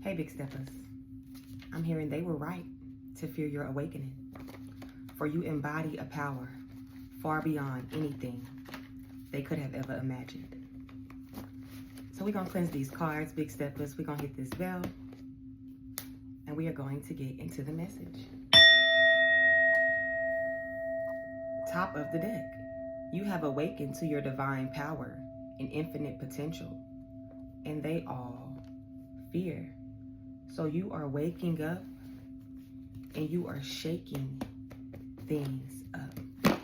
Hey, Big Steppers. I'm hearing they were right to fear your awakening, for you embody a power far beyond anything they could have ever imagined. So we're going to cleanse these cards, Big Steppers. We're going to hit this bell, and we are going to get into the message. Top of the deck. You have awakened to your divine power and infinite potential, and they all fear. So you are waking up and you are shaking things up.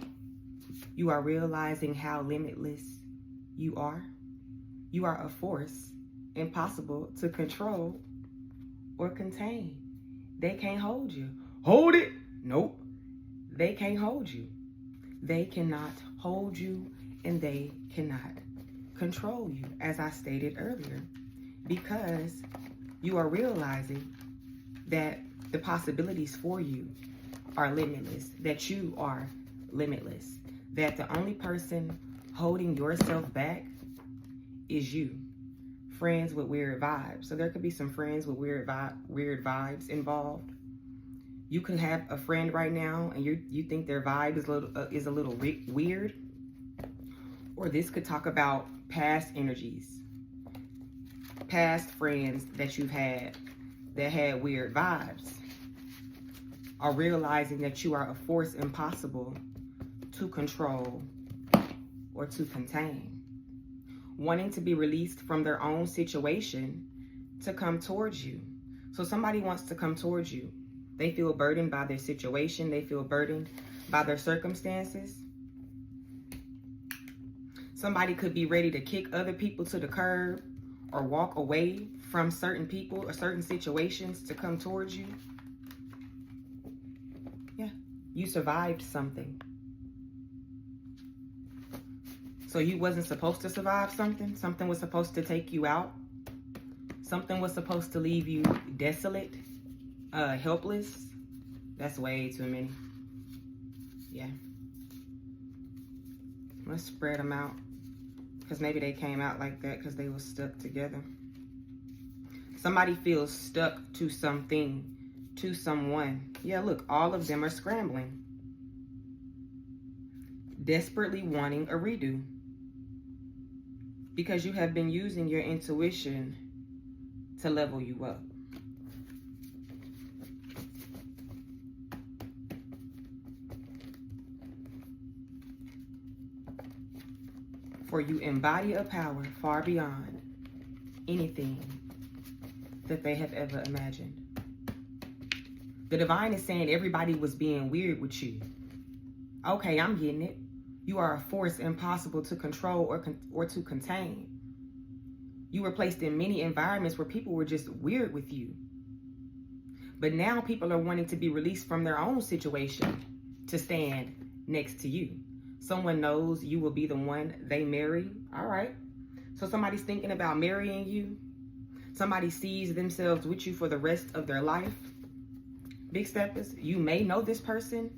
You are realizing how limitless you are. You are a force impossible to control or contain. They can't hold you. Hold it. Nope. They can't hold you. They cannot hold you, and they cannot control you, as I stated earlier, because you are realizing that the possibilities for you are limitless, that you are limitless, that the only person holding yourself back is you. Friends with weird vibes. So there could be some friends with weird vibes involved. You could have a friend right now and you think their vibe is a little weird. Or this could talk about past energies, past friends that you've had that had weird vibes, are realizing that you are a force impossible to control or to contain, wanting to be released from their own situation to come towards you. So somebody wants to come towards you. They feel burdened by their situation. They feel burdened by their circumstances. Somebody could be ready to kick other people to the curb or walk away from certain people or certain situations to come towards you. Yeah, you survived something. So you wasn't supposed to survive something. Something was supposed to take you out. Something was supposed to leave you desolate, helpless. That's way too many. Yeah. Let's spread them out. Because maybe they came out like that because they were stuck together. Somebody feels stuck to something, to someone. Yeah, look, all of them are scrambling. Desperately wanting a redo. Because you have been using your intuition to level you up. For you embody a power far beyond anything that they have ever imagined. The divine is saying everybody was being weird with you. Okay, I'm getting it. You are a force impossible to control or to contain. You were placed in many environments where people were just weird with you. But now people are wanting to be released from their own situation to stand next to you. Someone knows you will be the one they marry. All right. So somebody's thinking about marrying you. Somebody sees themselves with you for the rest of their life. Big Steppers, you may know this person.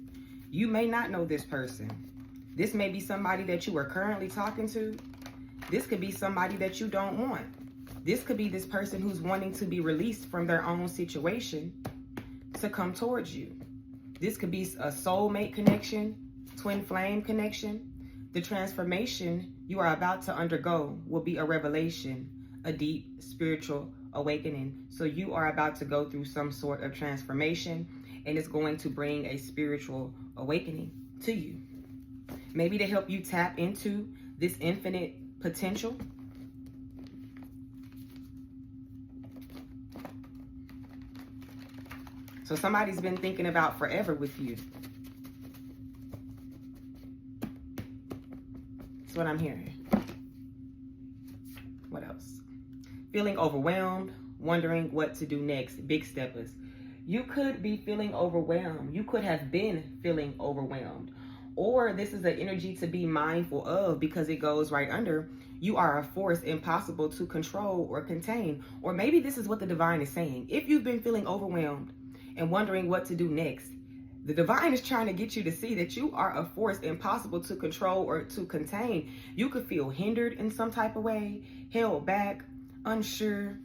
You may not know this person. This may be somebody that you are currently talking to. This could be somebody that you don't want. This could be this person who's wanting to be released from their own situation to come towards you. This could be a soulmate connection, twin flame connection. The transformation you are about to undergo will be a revelation, a deep spiritual awakening. So you are about to go through some sort of transformation, and it's going to bring a spiritual awakening to you. Maybe to help you tap into this infinite potential. So somebody's been thinking about forever with you. That's what I'm hearing. What else? Feeling overwhelmed, wondering what to do next. Big Steppers. You could be feeling overwhelmed. You could have been feeling overwhelmed. Or this is an energy to be mindful of because it goes right under, you are a force impossible to control or contain. Or maybe this is what the divine is saying. If you've been feeling overwhelmed and wondering what to do next, the divine is trying to get you to see that you are a force impossible to control or to contain. You could feel hindered in some type of way, held back, unsure,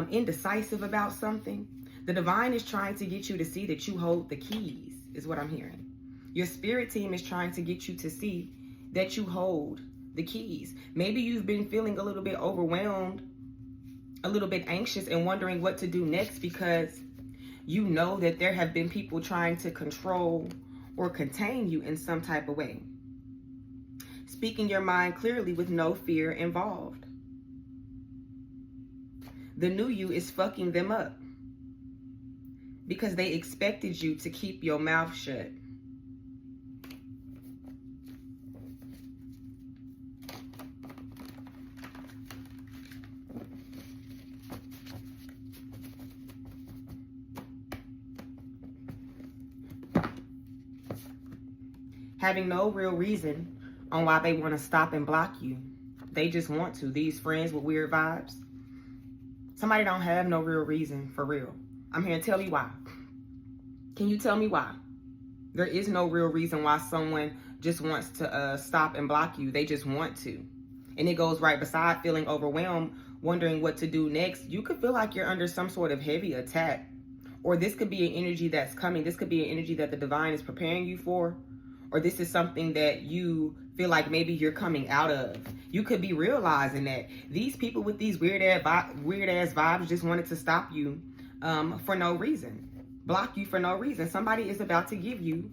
indecisive about something, the divine is trying to get you to see that you hold the keys, is what I'm hearing. Your spirit team is trying to get you to see that you hold the keys. Maybe you've been feeling a little bit overwhelmed, a little bit anxious, and wondering what to do next because you know that there have been people trying to control or contain you in some type of way. Speaking your mind clearly with no fear involved. The new you is fucking them up because they expected you to keep your mouth shut. Having no real reason on why they want to stop and block you. They just want to. These friends with weird vibes. Somebody don't have no real reason for real. I'm here to tell you why. Can you tell me why? There is no real reason why someone just wants to stop and block you. They just want to. And it goes right beside feeling overwhelmed, wondering what to do next. You could feel like you're under some sort of heavy attack. Or this could be an energy that's coming. This could be an energy that the divine is preparing you for. Or this is something that you feel like maybe you're coming out of. You could be realizing that these people with these weird ass vibes just wanted to stop you for no reason. Block you for no reason. Somebody is about to give you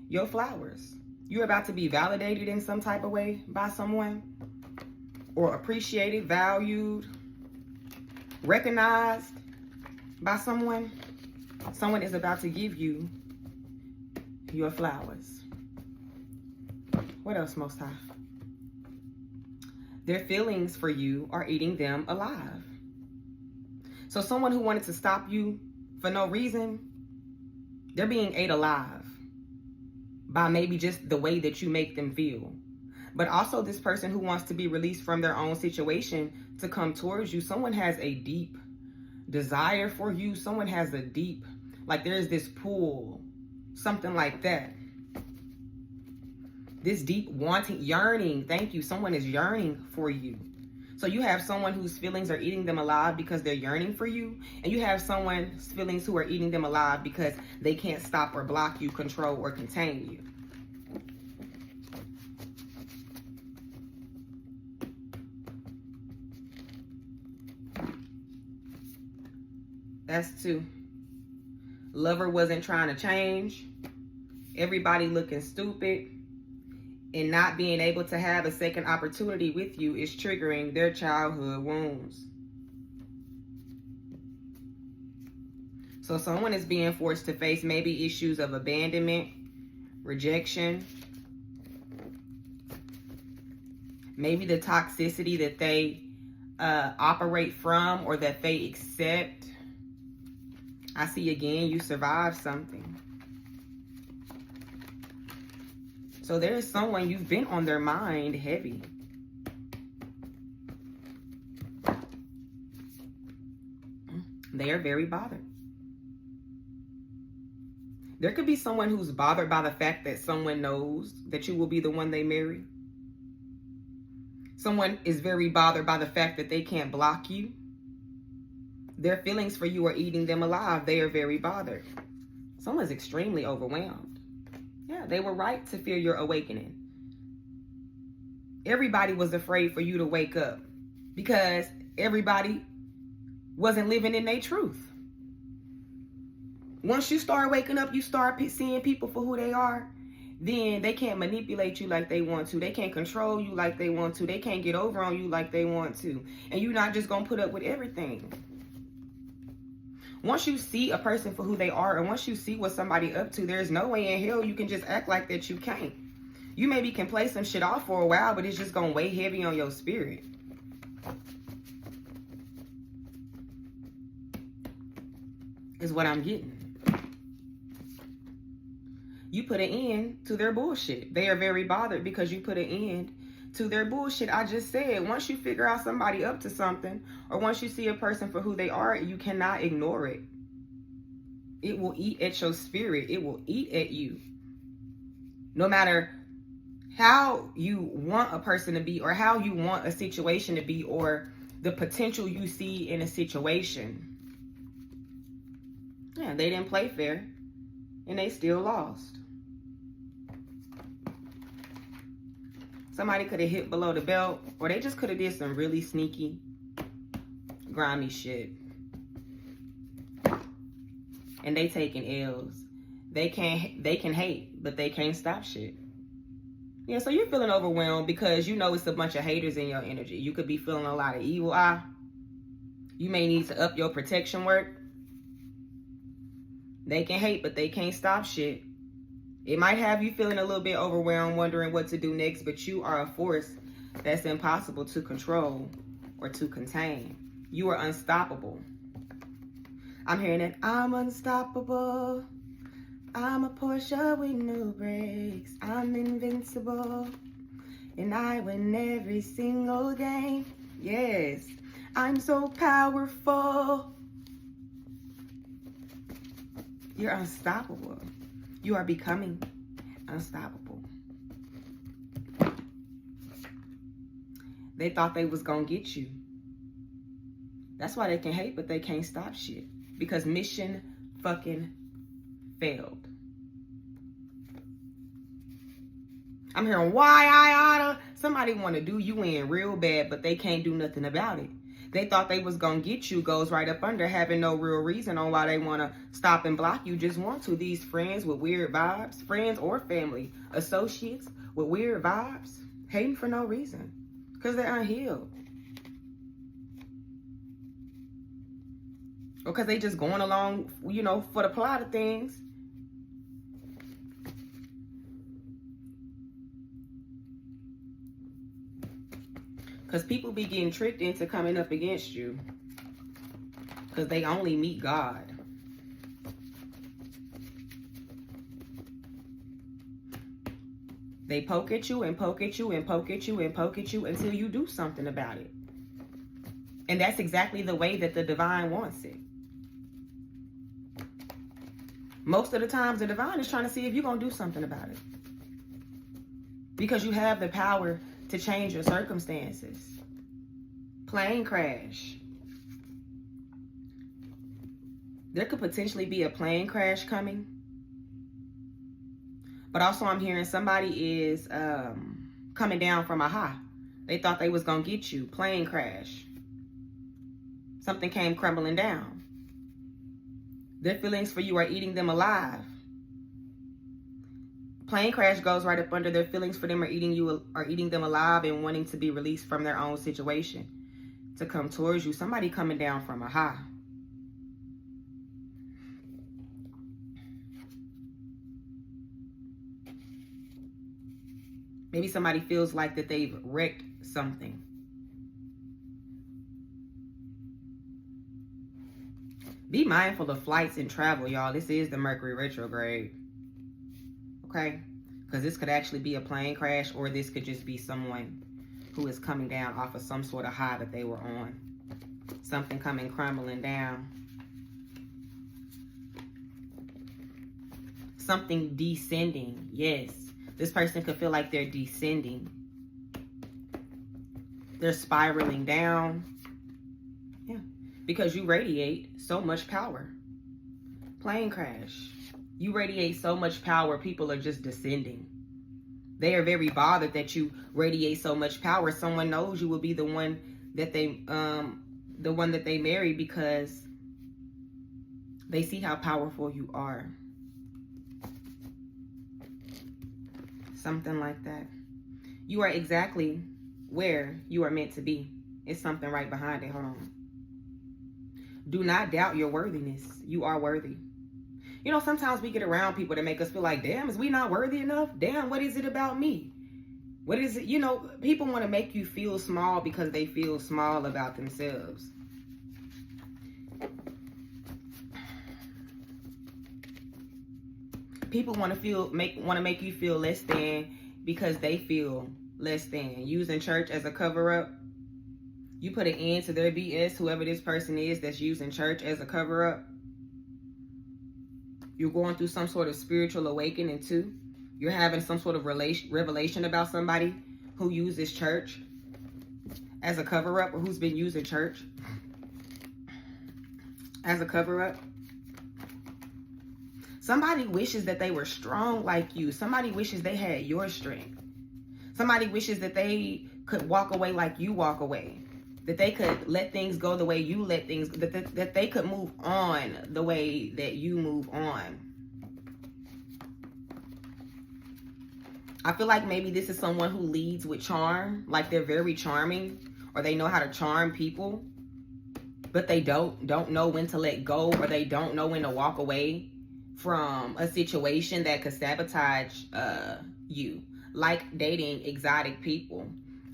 your flowers. You're about to be validated in some type of way by someone. Or appreciated, valued, recognized by someone. Someone is about to give you your flowers. What else, Most High? Their feelings for you are eating them alive. So someone who wanted to stop you for no reason, they're being ate alive by maybe just the way that you make them feel. But also this person who wants to be released from their own situation to come towards you, someone has a deep desire for you. Someone has a deep, like there's this pull, something like that. This deep wanting, yearning, thank you. Someone is yearning for you. So you have someone whose feelings are eating them alive because they're yearning for you. And you have someone's feelings who are eating them alive because they can't stop or block you, control, or contain you. That's two. Lover wasn't trying to change. Everybody looking stupid. And not being able to have a second opportunity with you is triggering their childhood wounds. So someone is being forced to face maybe issues of abandonment, rejection, maybe the toxicity that they operate from or that they accept. I see again, you survived something. So there is someone you've been on their mind heavy. They are very bothered. There could be someone who's bothered by the fact that someone knows that you will be the one they marry. Someone is very bothered by the fact that they can't block you. Their feelings for you are eating them alive. They are very bothered. Someone's extremely overwhelmed. Yeah, they were right to fear your awakening. Everybody was afraid for you to wake up because everybody wasn't living in their truth. Once you start waking up, you start seeing people for who they are, then they can't manipulate you like they want to. They can't control you like they want to. They can't get over on you like they want to. And you're not just going to put up with everything. Once you see a person for who they are, and once you see what somebody up to, there's no way in hell you can just act like that you can't. You maybe can play some shit off for a while, but it's just going to weigh heavy on your spirit. Is what I'm getting. You put an end to their bullshit. They are very bothered because you put an end to their bullshit. I just said, once you figure out somebody up to something, or once you see a person for who they are, you cannot ignore it. It will eat at your spirit. It will eat at you. No matter how you want a person to be, or how you want a situation to be, or the potential you see in a situation. Yeah, they didn't play fair and they still lost. Somebody could have hit below the belt, or they just could have did some really sneaky, grimy shit. And they taking L's. They can hate, but they can't stop shit. Yeah, so you're feeling overwhelmed because you know it's a bunch of haters in your energy. You could be feeling a lot of evil eye. You may need to up your protection work. They can hate, but they can't stop shit. It might have you feeling a little bit overwhelmed, wondering what to do next, but you are a force that's impossible to control or to contain. You are unstoppable. I'm hearing it. I'm unstoppable. I'm a Porsche with no brakes. I'm invincible. And I win every single game. Yes. I'm so powerful. You're unstoppable. You are becoming unstoppable. They thought they was gonna get you. That's why they can hate, but they can't stop shit. Because mission fucking failed. I'm hearing why I oughta. Somebody want to do you in real bad, but they can't do nothing about it. They thought they was gonna get you, goes right up under, having no real reason on why they want to stop and block you. Just want to. These friends with weird vibes, friends or family, associates with weird vibes, hating for no reason, because they're unhealed. Or because they just going along, you know, for the plot of things. Because people be getting tricked into coming up against you. Because they only meet God. They poke at you and poke at you and poke at you and poke at you until you do something about it. And that's exactly the way that the divine wants it. Most of the times the divine is trying to see if you're going to do something about it. Because you have the power to change your circumstances. Plane crash. There could potentially be a plane crash coming. But also I'm hearing somebody is coming down from a high. They thought they was going to get you. Plane crash. Something came crumbling down. Their feelings for you are eating them alive. Plane crash goes right up under. Their feelings for them are eating them alive and wanting to be released from their own situation to come towards you. Somebody coming down from a high. Maybe somebody feels like that they've wrecked something. Be mindful of flights and travel, y'all. This is the Mercury retrograde. Okay? Because this could actually be a plane crash, or this could just be someone who is coming down off of some sort of high that they were on. Something coming crumbling down. Something descending. Yes. This person could feel like they're descending. They're spiraling down. Yeah. Because you radiate so much power. Plane crash. You radiate so much power, people are just descending. They are very bothered that you radiate so much power. Someone knows you will be the one that they marry because they see how powerful you are. Something like that. You are exactly where you are meant to be. It's something right behind it. Hold on. Do not doubt your worthiness. You are worthy. You know, sometimes we get around people that make us feel like, damn, is we not worthy enough? Damn, what is it about me? What is it? You know, people want to make you feel small because they feel small about themselves. People want to make you feel less than because they feel less than. Using church as a cover-up. You put an end to their BS, whoever this person is that's using church as a cover-up. You're going through some sort of spiritual awakening too. You're having some sort of revelation about somebody who uses church as a cover-up, or who's been using church as a cover-up. Somebody wishes that they were strong like you. Somebody wishes they had your strength. Somebody wishes that they could walk away like you walk away. That they could let things go the way you let things, that they could move on the way that you move on. I feel like maybe this is someone who leads with charm, like they're very charming, or they know how to charm people, but they don't know when to let go, or they don't know when to walk away from a situation that could sabotage you, like dating exotic people.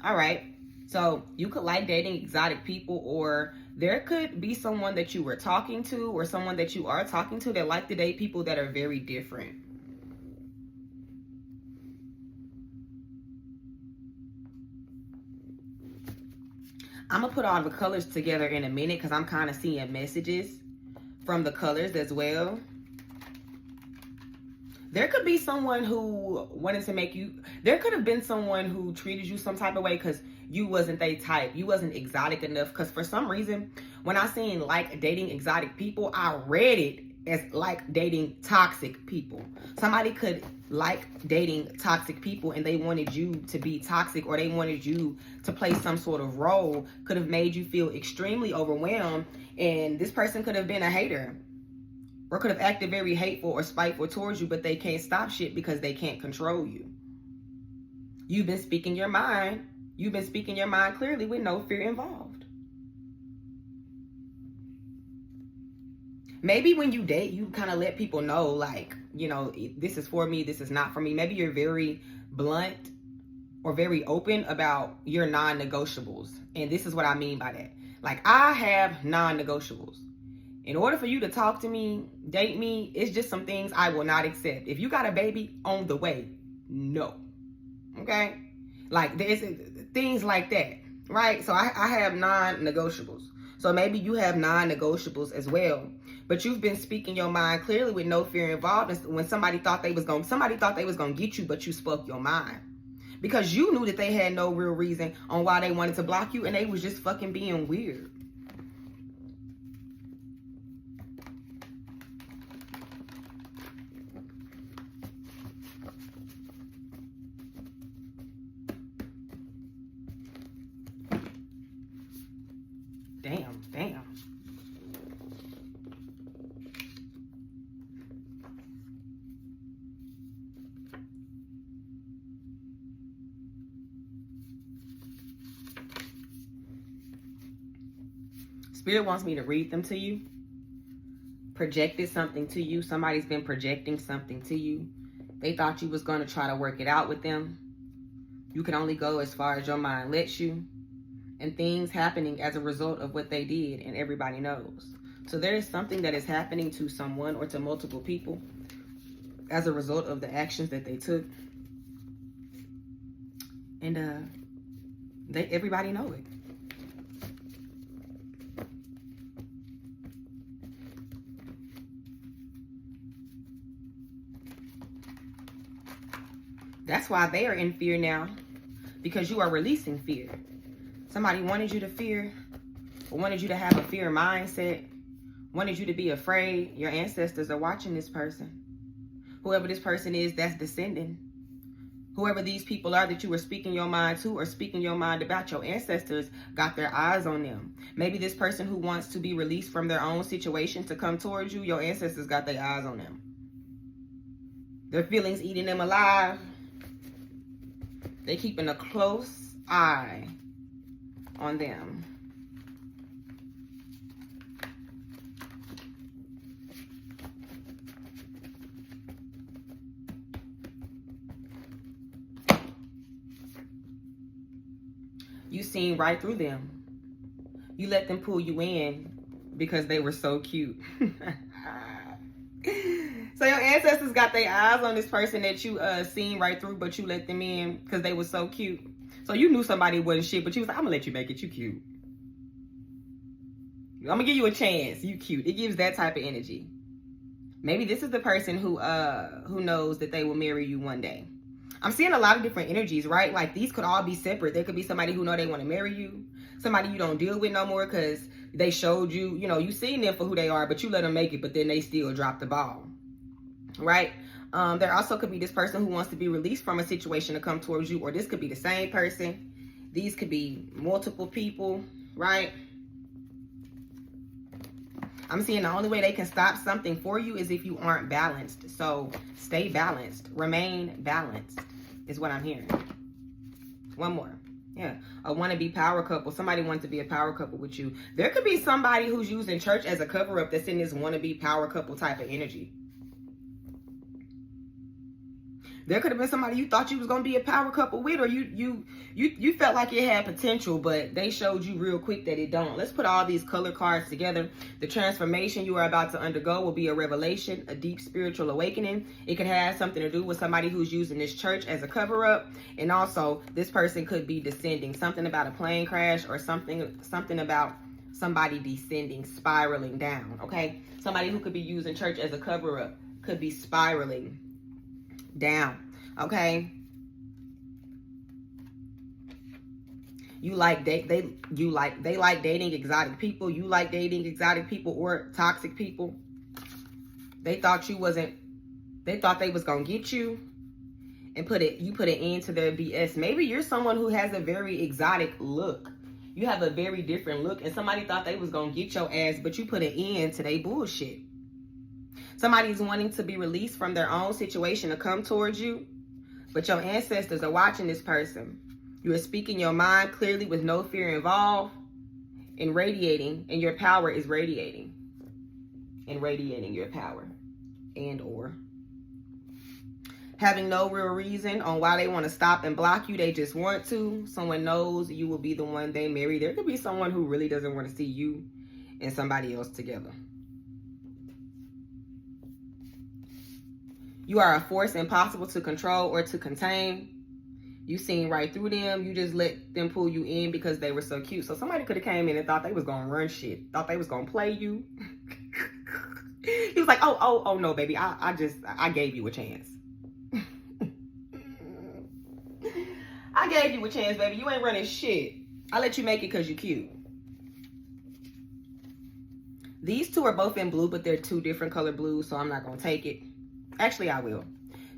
All right, so you could like dating exotic people, or there could be someone that you were talking to, or someone that you are talking to that like to date people that are very different. I'm going to put all the colors together in a minute because I'm kind of seeing messages from the colors as well. There could be someone who wanted to make you, there could have been someone who treated you some type of way because you wasn't they type. You wasn't exotic enough, because for some reason, when I seen like dating exotic people, I read it as like dating toxic people. Somebody could like dating toxic people and they wanted you to be toxic, or they wanted you to play some sort of role, could have made you feel extremely overwhelmed. And this person could have been a hater, or could have acted very hateful or spiteful towards you, but they can't stop shit because they can't control you. You've been speaking your mind. You've been speaking your mind clearly with no fear involved. Maybe when you date, you kind of let people know, like, you know, this is for me, this is not for me. Maybe you're very blunt or very open about your non-negotiables. And this is what I mean by that. Like, I have non-negotiables. In order for you to talk to me, date me, it's just some things I will not accept. If you got a baby on the way, no. Okay? Like, there's things like that, right? So I have non-negotiables. So maybe you have non-negotiables as well. But you've been speaking your mind clearly with no fear involved. And when somebody thought they was gonna get you, but you spoke your mind. Because you knew that they had no real reason on why they wanted to block you, and they was just fucking being weird. Damn. Spirit wants me to read them to you. Projected something to you. Somebody's been projecting something to you. They thought you was going to try to work it out with them. You can only go as far as your mind lets you. And things happening as a result of what they did, and everybody knows. So there is something that is happening to someone or to multiple people as a result of the actions that they took. And everybody know it. That's why they are in fear now, because you are releasing fear. Somebody wanted you to fear, or wanted you to have a fear mindset, wanted you to be afraid. Your ancestors are watching this person. Whoever this person is that's descending. Whoever these people are that you were speaking your mind to or speaking your mind about, your ancestors got their eyes on them. Maybe this person who wants to be released from their own situation to come towards you, your ancestors got their eyes on them. Their feelings eating them alive. They keeping a close eye on them. You seen right through them. You let them pull you in because they were so cute. So your ancestors got their eyes on this person that you seen right through, but you let them in because they were so cute. So you knew somebody wasn't shit, but you was like, I'm gonna let you make it. You cute. I'm gonna give you a chance. You cute. It gives that type of energy. Maybe this is the person who knows that they will marry you one day. I'm seeing a lot of different energies, right? Like these could all be separate. There could be somebody who know they want to marry you, somebody you don't deal with no more because they showed you, you know, you seen them for who they are, but you let them make it, but then they still drop the ball, right? There also could be this person who wants to be released from a situation to come towards you, or this could be the same person. These could be multiple people, right? I'm seeing the only way they can stop something for you is if you aren't balanced. So stay balanced. Remain balanced is what I'm hearing. One more. Yeah. A wannabe power couple. Somebody wants to be a power couple with you. There could be somebody who's using church as a cover-up that's in this wannabe power couple type of energy. There could have been somebody you thought you was going to be a power couple with, or you felt like it had potential, but they showed you real quick that it don't. Let's put all these color cards together. The transformation you are about to undergo will be a revelation, a deep spiritual awakening. It could have something to do with somebody who's using this church as a cover-up. And also, this person could be descending. Something about a plane crash, or something about somebody descending, spiraling down, okay? Somebody who could be using church as a cover-up could be spiraling down, okay? They like dating exotic people. You like dating exotic people or toxic people. They thought they was gonna get you and you put an end to their BS. Maybe you're someone who has a very exotic look. You have a very different look, and somebody thought they was gonna get your ass, but you put an end to their bullshit. Somebody's wanting to be released from their own situation to come towards you, but your ancestors are watching this person. You are speaking your mind clearly with no fear involved and radiating, and your power is radiating. And radiating your power. And or having no real reason on why they want to stop and block you. They just want to. Someone knows you will be the one they marry. There could be someone who really doesn't want to see you and somebody else together. You are a force impossible to control or to contain. You seen right through them. You just let them pull you in because they were so cute. So somebody could have came in and thought they was going to run shit. Thought they was going to play you. He was like, oh, no, baby. I gave you a chance. I gave you a chance, baby. You ain't running shit. I let you make it because you cute. These two are both in blue, but they're two different color blues, so I'm not going to take it. Actually, I will.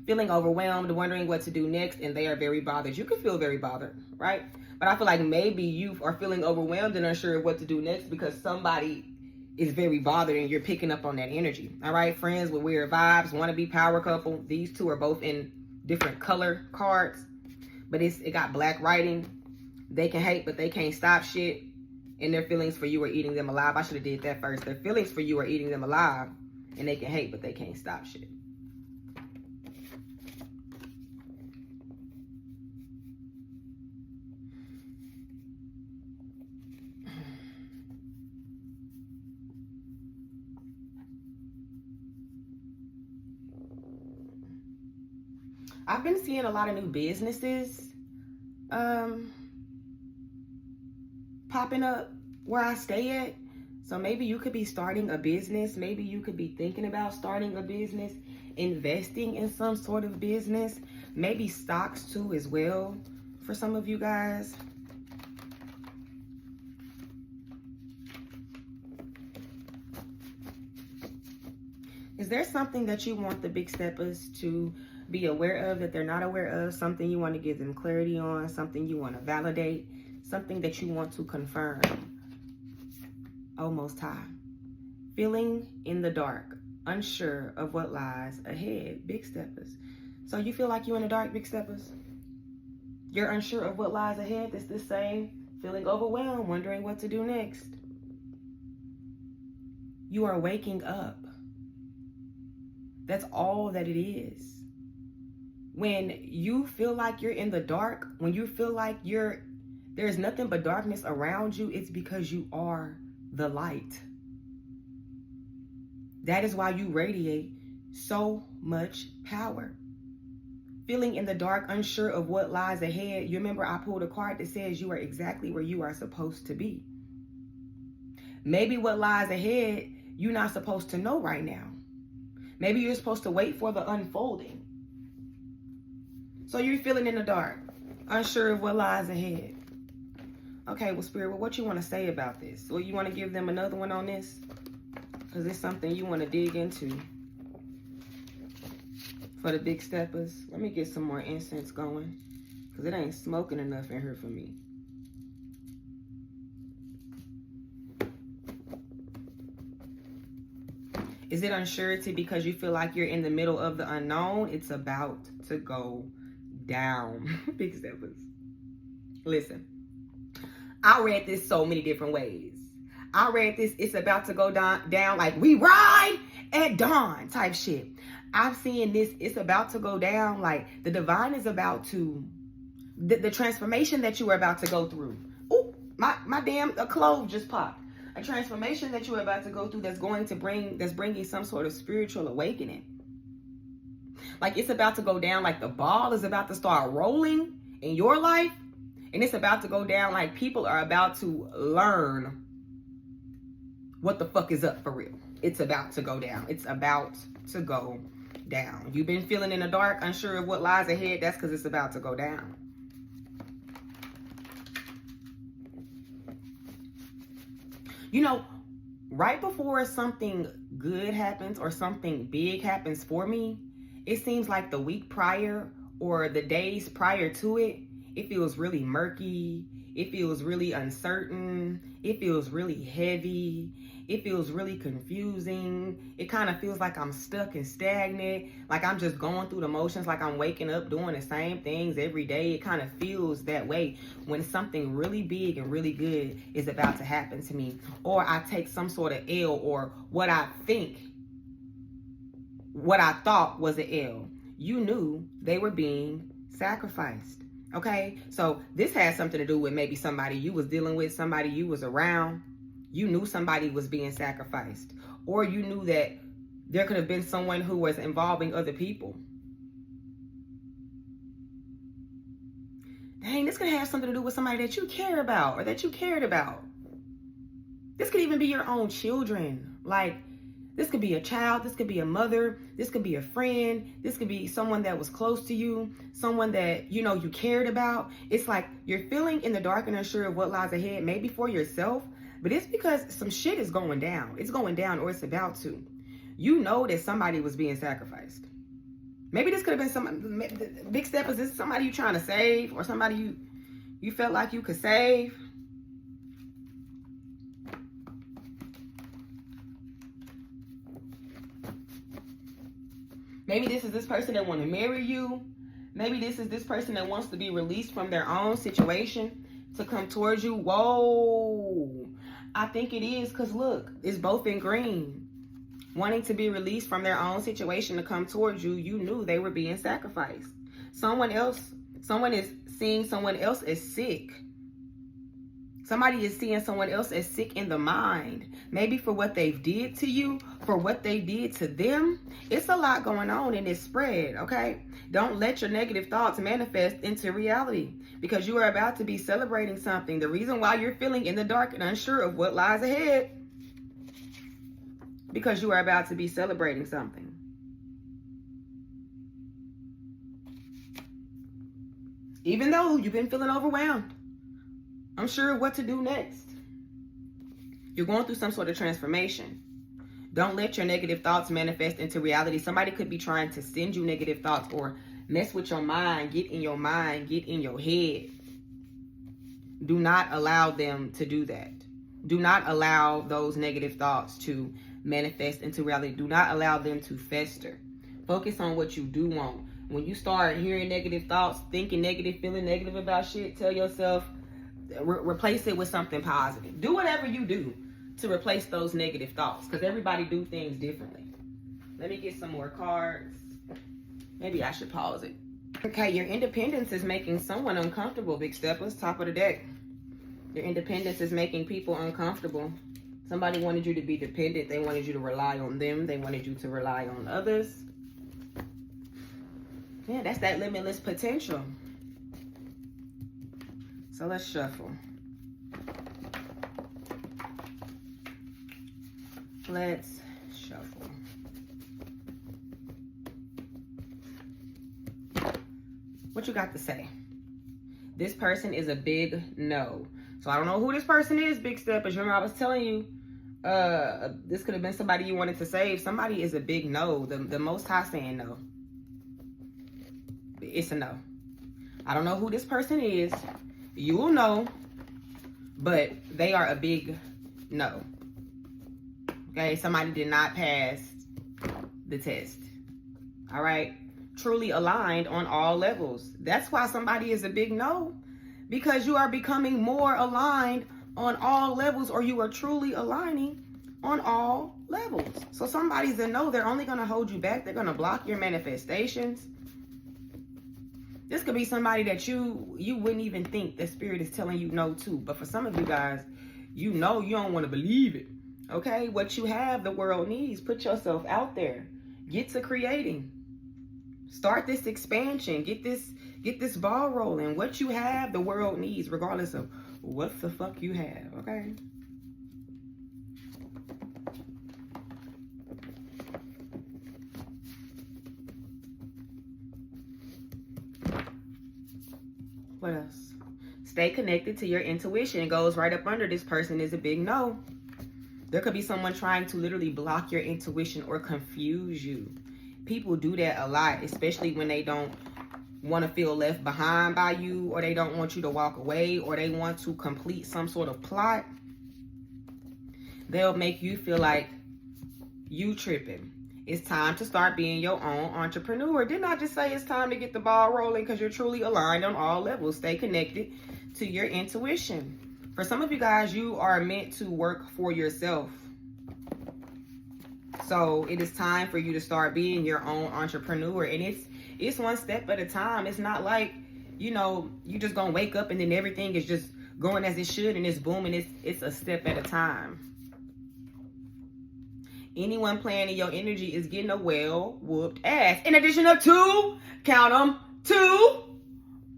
Feeling overwhelmed, wondering what to do next, and they are very bothered. You can feel very bothered, right? But I feel like maybe you are feeling overwhelmed and unsure of what to do next because somebody is very bothered and you're picking up on that energy, all right? Friends with weird vibes, want to be power couple. These two are both in different color cards, but it got black writing. They can hate, but they can't stop shit, and their feelings for you are eating them alive. I should have did that first. Their feelings for you are eating them alive, and they can hate, but they can't stop shit. I've been seeing a lot of new businesses popping up where I stay at. So maybe you could be starting a business. Maybe you could be thinking about starting a business, investing in some sort of business. Maybe stocks too as well for some of you guys. Is there something that you want the big steppers to be aware of that they're not aware of? Something you want to give them clarity on? Something you want to validate? Something that you want to confirm? Most High. Feeling in the dark, unsure of what lies ahead. Big steppers. So you feel like you're in the dark, big steppers? You're unsure of what lies ahead. It's the same. Feeling overwhelmed, wondering what to do next. You are waking up. That's all that it is. When you feel like you're in the dark, when you feel like there's nothing but darkness around you, it's because you are the light. That is why you radiate so much power. Feeling in the dark, unsure of what lies ahead. You remember I pulled a card that says you are exactly where you are supposed to be. Maybe what lies ahead, you're not supposed to know right now. Maybe you're supposed to wait for the unfolding. So you're feeling in the dark, unsure of what lies ahead. Okay, well, Spirit, well, what you want to say about this? Well, you want to give them another one on this? Because it's something you want to dig into. For the big steppers, let me get some more incense going. Because it ain't smoking enough in here for me. Is it unsurety because you feel like you're in the middle of the unknown? It's about to go down. Big steppers. Listen, I read this so many different ways. I read this, it's about to go down like we ride at dawn type shit. I'm seeing this, it's about to go down like the divine is about to, the transformation that you are about to go through. Oh, my damn clove just popped. A transformation that you're about to go through that's bringing some sort of spiritual awakening. Like it's about to go down, like the ball is about to start rolling in your life. And it's about to go down like people are about to learn what the fuck is up for real. It's about to go down. It's about to go down. You've been feeling in the dark, unsure of what lies ahead. That's because it's about to go down. You know, right before something good happens or something big happens for me, it seems like the week prior or the days prior to it, it feels really murky. It feels really uncertain. It feels really heavy. It feels really confusing. It kind of feels like I'm stuck and stagnant, like I'm just going through the motions, like I'm waking up doing the same things every day. It kind of feels that way when something really big and really good is about to happen to me, or I take some sort of L, or what I thought was an L. You knew they were being sacrificed. Okay, so this has something to do with maybe somebody you was dealing with, somebody you was around. You knew somebody was being sacrificed, or you knew that there could have been someone who was involving other people. Dang, this could have something to do with somebody that you care about or that you cared about. This could even be your own children. Like, this could be a child, this could be a mother, this could be a friend, this could be someone that was close to you, someone that, you know, you cared about. It's like you're feeling in the dark and unsure of what lies ahead, maybe for yourself, but it's because some shit is going down. It's going down, or it's about to. You know that somebody was being sacrificed. Maybe this could have been some big step. Is this somebody you trying to save, or somebody you felt like you could save? Maybe this is this person that want to marry you. Maybe this is this person that wants to be released from their own situation to come towards you. Whoa. I think it is, because look, it's both in green. Wanting to be released from their own situation to come towards you, you knew they were being sacrificed. Someone is seeing someone else as sick. Somebody is seeing someone else as sick in the mind. Maybe for what they did to you, for what they did to them. It's a lot going on in this spread, okay? Don't let your negative thoughts manifest into reality, because you are about to be celebrating something. The reason why you're feeling in the dark and unsure of what lies ahead, because you are about to be celebrating something. Even though you've been feeling overwhelmed, unsure of what to do next. You're going through some sort of transformation. Don't let your negative thoughts manifest into reality. Somebody could be trying to send you negative thoughts or mess with your mind, get in your mind, get in your head. Do not allow them to do that. Do not allow those negative thoughts to manifest into reality. Do not allow them to fester. Focus on what you do want. When you start hearing negative thoughts, thinking negative, feeling negative about shit, tell yourself, replace it with something positive. Do whatever you do to replace those negative thoughts, because everybody do things differently. Let me get some more cards. Maybe I should pause it. Okay, your independence is making someone uncomfortable, big steppers. Top of the deck. Your independence is making people uncomfortable. Somebody wanted you to be dependent. They wanted you to rely on them. They wanted you to rely on others. Yeah, that's that limitless potential. So let's shuffle. Let's shuffle. What you got to say? This person is a big no. So I don't know who this person is, big steppers. Remember I was telling you, this could have been somebody you wanted to save. Somebody is a big no. The Most High saying no. It's a no. I don't know who this person is. You will know, but they are a big no. Okay, somebody did not pass the test. All right, truly aligned on all levels. That's why somebody is a big no, because you are becoming more aligned on all levels, or you are truly aligning on all levels. So somebody's a no. They're only going to hold you back. They're going to block your manifestations. This could be somebody that you wouldn't even think the spirit is telling you no to. But for some of you guys, you know you don't want to believe it. Okay, what you have, the world needs. Put yourself out there. Get to creating. Start this expansion. Get this ball rolling. What you have, the world needs, regardless of what the fuck you have, okay? What else? Stay connected to your intuition. It goes right up under this person is a big no. There could be someone trying to literally block your intuition or confuse you. People do that a lot, especially when they don't want to feel left behind by you, or they don't want you to walk away, or they want to complete some sort of plot. They'll make you feel like you tripping. It's time to start being your own entrepreneur. Didn't I just say it's time to get the ball rolling, because you're truly aligned on all levels? Stay connected to your intuition. For some of you guys, you are meant to work for yourself. So it is time for you to start being your own entrepreneur. And it's one step at a time. It's not like, you know, you just gonna wake up and then everything is just going as it should and it's booming. It's a step at a time. Anyone playing in your energy is getting a well-whooped ass. In addition of 2, count them, 2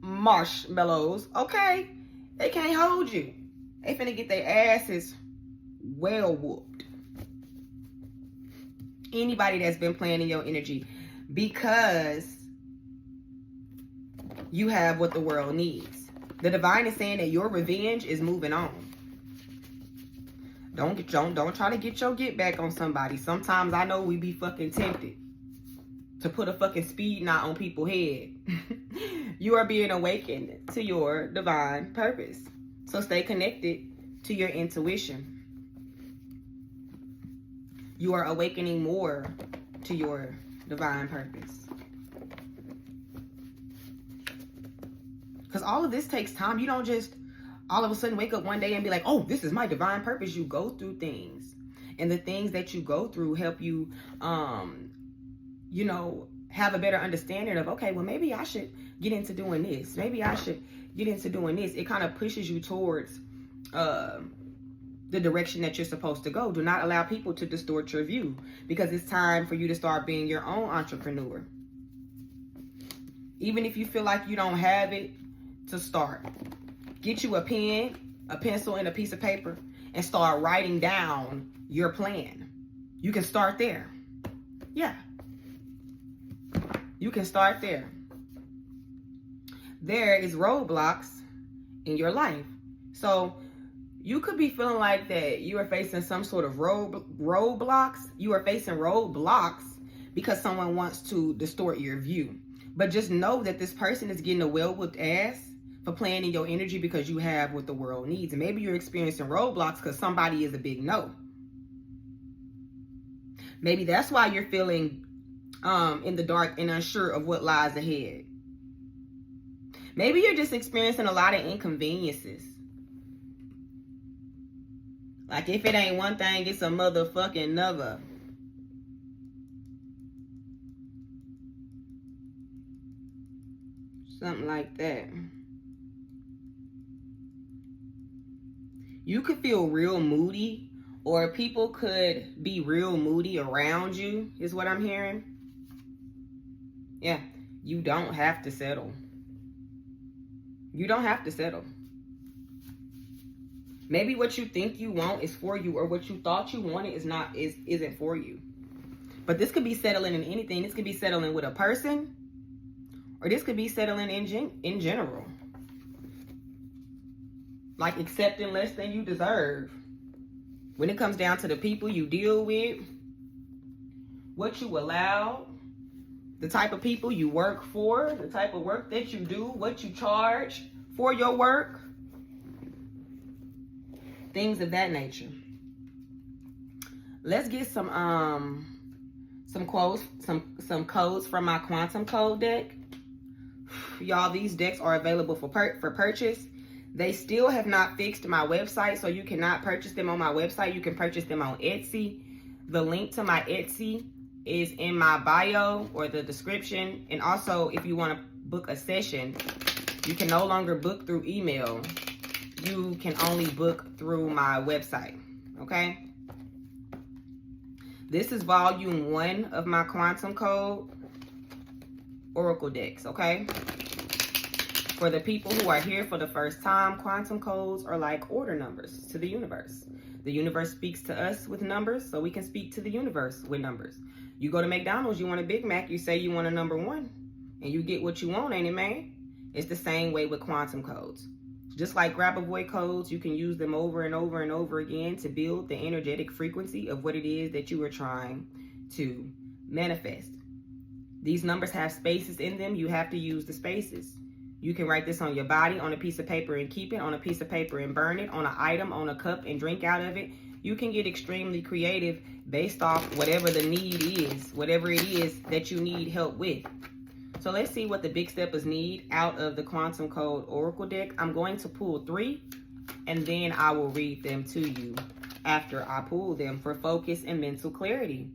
marshmallows. Okay? They can't hold you. They finna get their asses well-whooped. Anybody that's been playing in your energy, because you have what the world needs. The divine is saying that your revenge is moving on. Don't try to get your get back on somebody. Sometimes I know we be fucking tempted to put a fucking speed knot on people's head. You are being awakened to your divine purpose. So stay connected to your intuition. You are awakening more to your divine purpose. Because all of this takes time. You don't just all of a sudden wake up one day and be like, oh, this is my divine purpose. You go through things. And the things that you go through help you, you know, have a better understanding of, okay, well, maybe I should get into doing this. Maybe I should get into doing this. It kind of pushes you towards the direction that you're supposed to go. Do not allow people to distort your view, because it's time for you to start being your own entrepreneur. Even if you feel like you don't have it, to start. Get you a pen, a pencil, and a piece of paper and start writing down your plan. You can start there. Yeah. You can start there. There is roadblocks in your life. So you could be feeling like that you are facing some sort of roadblocks. You are facing roadblocks because someone wants to distort your view. But just know that this person is getting a well-whipped ass for playing in your energy, because you have what the world needs. And maybe you're experiencing roadblocks because somebody is a big no. Maybe that's why you're feeling in the dark and unsure of what lies ahead. Maybe you're just experiencing a lot of inconveniences. Like, if it ain't one thing, it's a motherfucking another. Something like that. You could feel real moody, or people could be real moody around you, is what I'm hearing. Yeah, you don't have to settle. You don't have to settle. Maybe what you think you want is for you, or what you thought you wanted isn't for you. But this could be settling in anything. This could be settling with a person, Or this could be settling in general. Like accepting less than you deserve. When it comes down to the people you deal with, what you allow, the type of people you work for, the type of work that you do, what you charge for your work, things of that nature. Let's get some quotes, some codes from my quantum code deck. Y'all, these decks are available for purchase. They still have not fixed my website, so you cannot purchase them on my website. You can purchase them on Etsy. The link to my Etsy is in my bio or the description. And also, if you want to book a session, you can no longer book through email. You can only book through my website, okay? This is volume 1 of my quantum code oracle decks, okay? For the people who are here for the first time, quantum codes are like order numbers to the universe. The universe speaks to us with numbers, so we can speak to the universe with numbers. You go to McDonald's, you want a Big Mac, you say you want a number 1, and you get what you want, ain't it, man? It's the same way with quantum codes. Just like grab-a-boy codes, you can use them over and over and over again to build the energetic frequency of what it is that you are trying to manifest. These numbers have spaces in them. You have to use the spaces. You can write this on your body, on a piece of paper and keep it, on a piece of paper and burn it, on an item, on a cup and drink out of it. You can get extremely creative based off whatever the need is, whatever it is that you need help with. So let's see what the big steppers need out of the quantum code oracle deck. I'm going to pull 3 and then I will read them to you after I pull them for focus and mental clarity.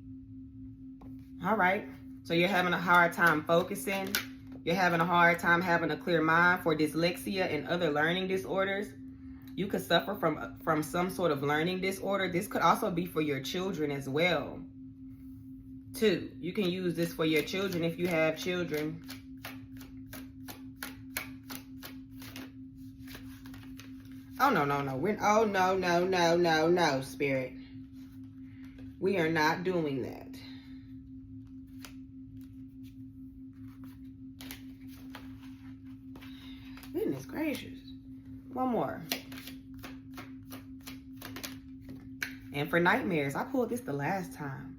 All right, so you're having a hard time focusing. You're having a hard time having a clear mind for dyslexia and other learning disorders. You could suffer from some sort of learning disorder. This could also be for your children as well. 2, you can use this for your children if you have children. Oh, no. No, Spirit. We are not doing that. Goodness gracious. One more. And for nightmares, I pulled this the last time.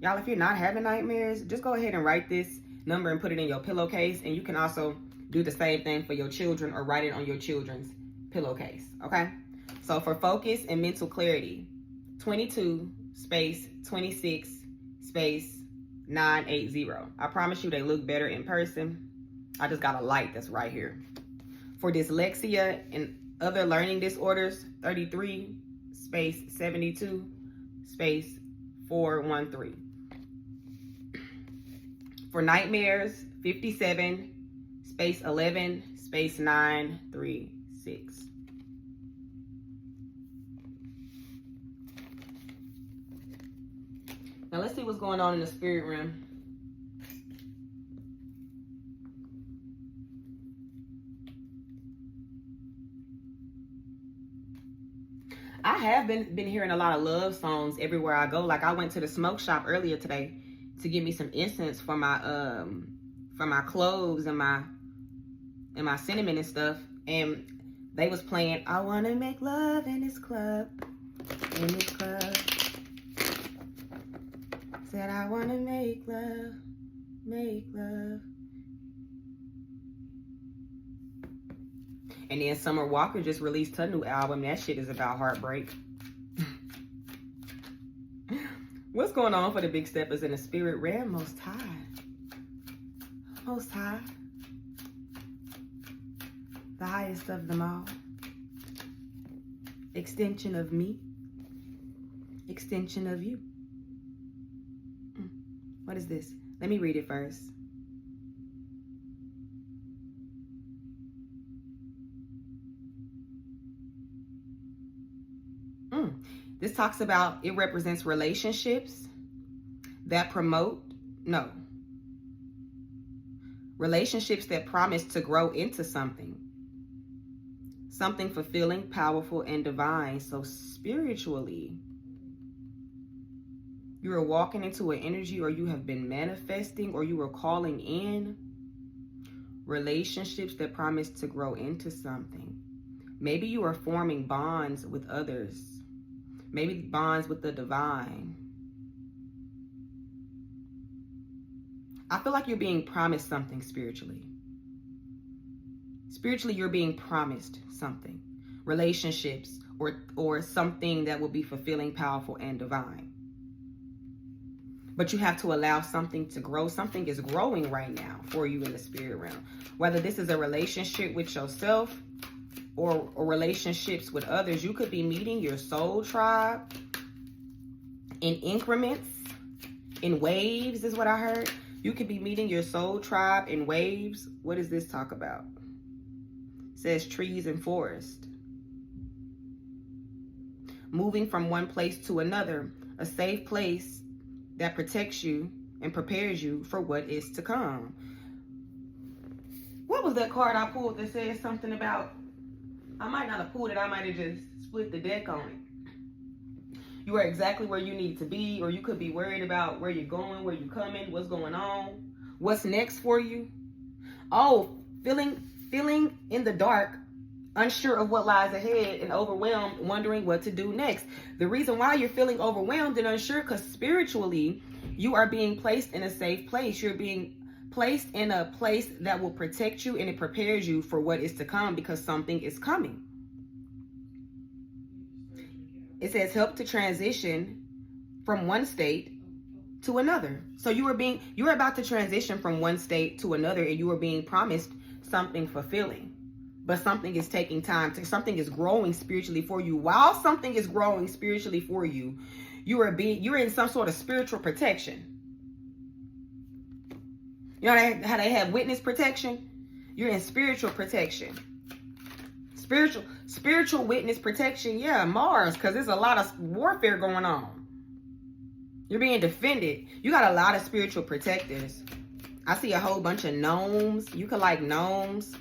Y'all, if you're not having nightmares, just go ahead and write this number and put it in your pillowcase. And you can also do the same thing for your children or write it on your children's pillowcase, okay? So for focus and mental clarity, 22 space 26 space 980. I promise you they look better in person. I just got a light that's right here. For dyslexia and other learning disorders, 33 space 72 space 413. For nightmares, 57 space 11 space 936. Now let's see what's going on in the spirit realm. I have been hearing a lot of love songs everywhere I go. Like I went to the smoke shop earlier today to get me some incense for my cloves and my cinnamon and stuff, and they was playing I Wanna Make Love in This Club, in this club. Said I wanna make love, make love. And then Summer Walker just released her new album. That shit is about heartbreak. What's going on for the big steppers in the spirit realm? Most High. Most High. The highest of them all. Extension of me. Extension of you. What is this? Let me read it first. This talks about, it represents relationships that relationships that promise to grow into something fulfilling, powerful, and divine. So spiritually, you are walking into an energy, or you have been manifesting, or you are calling in, relationships that promise to grow into something. Maybe you are forming bonds with others. Maybe bonds with the divine. I feel like you're being promised something spiritually. Spiritually, you're being promised something. Relationships or something that will be fulfilling, powerful, and divine. But you have to allow something to grow. Something is growing right now for you in the spirit realm. Whether this is a relationship with yourself or relationships with others, you could be meeting your soul tribe in increments, in waves is what I heard. You could be meeting your soul tribe in waves. What does this talk about? It says trees and forest. Moving from one place to another, a safe place that protects you and prepares you for what is to come. What was that card I pulled that said something about, I might not have pulled it, I might have just split the deck on it. You are exactly where you need to be, or you could be worried about where you're going, where you're coming, what's going on, what's next for you. Oh, feeling in the dark, unsure of what lies ahead, and overwhelmed, wondering what to do next. The reason why you're feeling overwhelmed and unsure, because spiritually, you are being placed in a safe place. You're being placed in a place that will protect you, and it prepares you for what is to come, because something is coming. It says help to transition from one state to another. So you're about to transition from one state to another, and you are being promised something fulfilling. But something is taking time. Something is growing spiritually for you. While something is growing spiritually for you, you're in some sort of spiritual protection. You know how they have witness protection? You're in spiritual protection. Spiritual witness protection. Yeah, Mars, because there's a lot of warfare going on. You're being defended. You got a lot of spiritual protectors. I see a whole bunch of gnomes. You could like gnomes.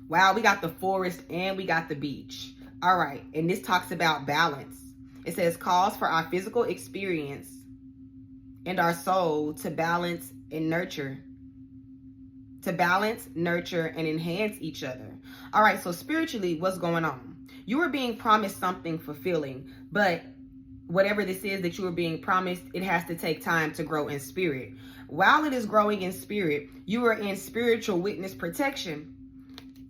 Wow, we got the forest and we got the beach. All right, and this talks about balance. It says calls for our physical experience and our soul to balance and nurture. To balance, nurture, and enhance each other. All right, so spiritually, what's going on? You are being promised something fulfilling, but whatever this is that you are being promised, it has to take time to grow in spirit. While it is growing in spirit, you are in spiritual witness protection.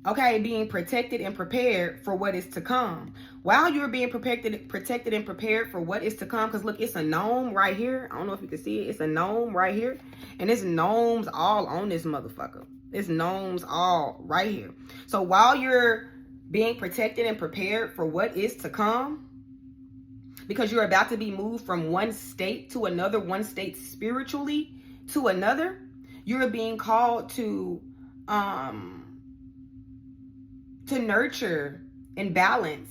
Okay, being protected and prepared for what is to come. While you're being protected and prepared for what is to come, because look, it's a gnome right here. I don't know if you can see it. It's a gnome right here. And it's gnomes all on this motherfucker. It's gnomes all right here. So while you're being protected and prepared for what is to come, because you're about to be moved from one state to another, one state spiritually to another, you're being called to nurture and balance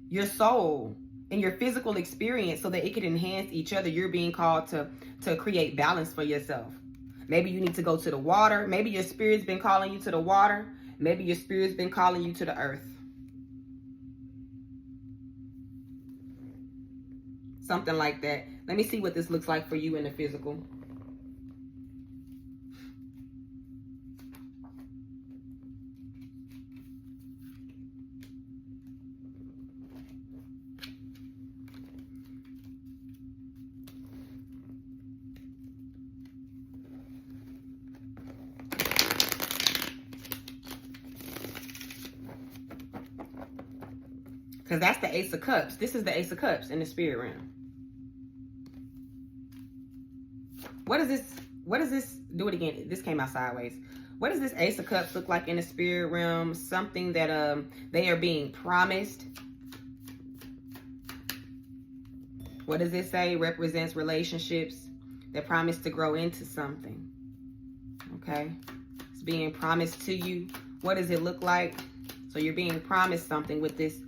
your soul and your physical experience so that it can enhance each other. You're being called to create balance for yourself. Maybe you need to go to the water. Maybe your spirit's been calling you to the water. Maybe your spirit's been calling you to the earth. Something like that. Let me see what this looks like for you in the physical. Because that's the Ace of Cups. This is the Ace of Cups in the spirit realm. What does this, do it again. This came out sideways. What does this Ace of Cups look like in the spirit realm? Something that they are being promised. What does this say? Represents relationships that promise to grow into something. Okay. It's being promised to you. What does it look like? So you're being promised something with this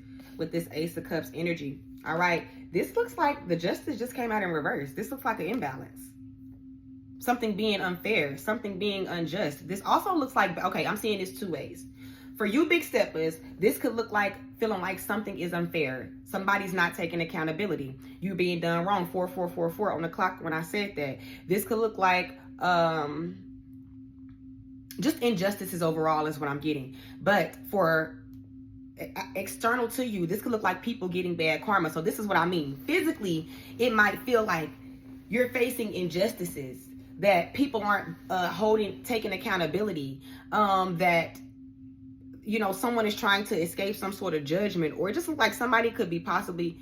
Ace of Cups energy. All right. This looks like the Justice just came out in reverse. This looks like an imbalance. Something being unfair, something being unjust. This also looks like, okay, I'm seeing this two ways. For you big steppers, this could look like feeling like something is unfair. Somebody's not taking accountability. You being done wrong. 4444 on the clock when I said that. This could look like just injustices overall is what I'm getting. But for external to you, this could look like people getting bad karma. So this is what I mean. Physically, it might feel like you're facing injustices, that people aren't taking accountability, that, you know, someone is trying to escape some sort of judgment, or it just looks like somebody could be possibly